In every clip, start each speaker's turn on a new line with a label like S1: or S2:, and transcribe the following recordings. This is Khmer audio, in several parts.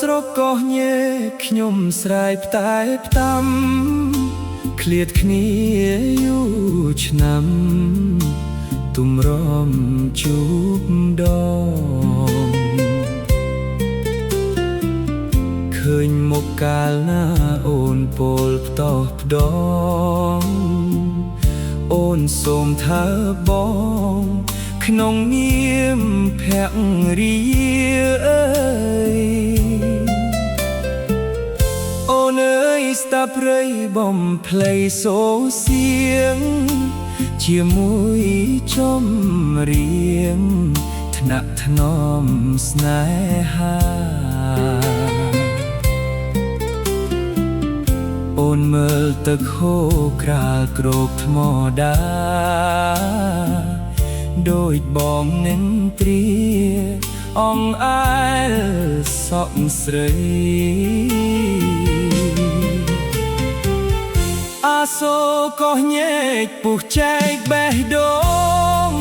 S1: ស្រកកោះញែខ្ញុំស្រែកផ្តែផ្តាំឃ្លាតគ្នាយូរឆ្នាំទុំរំជួបដងឃើញមុខកាលណាអូនពោលផ្ដោះផ្ដងអូនសូមថាបងក្នុងនាមភរិយាអើយអូនអើយស្ដាប់ព្រៃបំភ្លៃសូរសៀងជាមួយចម្រៀងថ្នាក់ថ្នមស្នេហាអូនមើលទឹកហូរក្រាលគ្របថ្មដាដូចបងនឹងត្រៀអងអែលសក់ស្រីអាសូរកោះញែកពុះចែកបេះដូង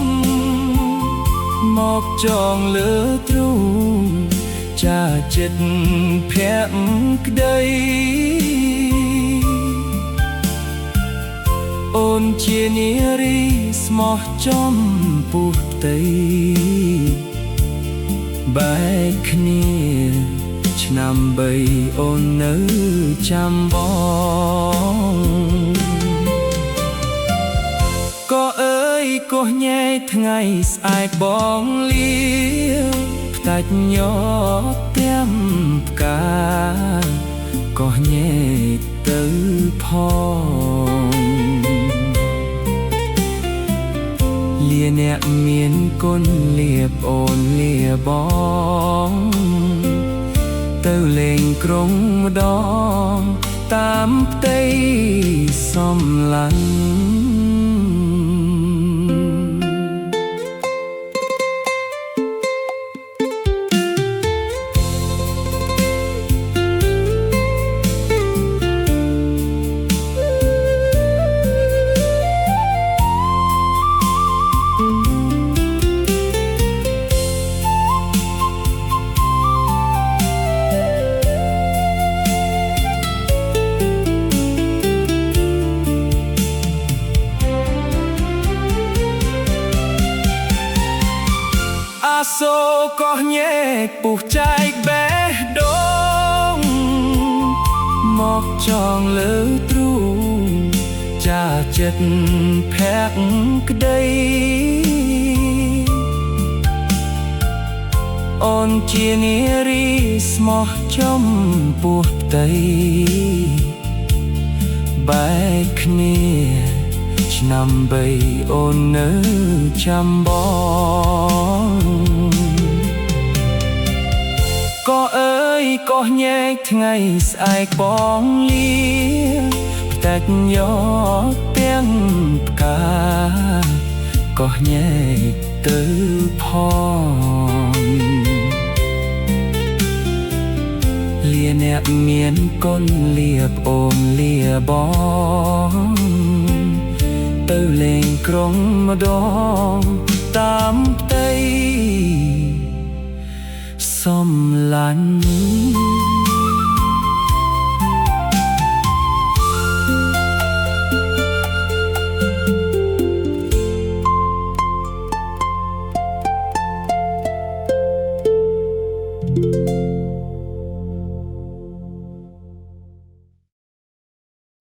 S1: មកចងលើទ្រូងចាចិត្តភក្តីអូនជានារីស្មោះចំពុះផ្ទៃបែកគ្នាឆ្នាំ3អូននៅចាំបងក៏អើយកោះញែកថ្ងៃស្អែកបងលាផ្ដាច់ញ័រទាំងផ្កាកោះញែកទៅផងលាអ្នកមានគុណលាអូនលាបងទៅលេងក្រុងម្ដងតាមផ្ទៃសំឡាញ់អាសូរកោះញែកពុះចែកបេះដូងមកចងលើទ្រូងចាចិត្តភក្តីអូនជានារីស្មោះចំពោះផ្ទៃបែកគ្នាឆ្នាំ3អូននៅចាំបងក៏អើយកោះញែកថ្ងៃស្អែកបងលាផ្ដាច់ញ័រទាំងផ្កាកោះញែកទៅផងលាអ្នកមានគុណលាអូនលាបងទៅលេងក្រុងម្ដងតាមផ្ទៃសំឡាញ់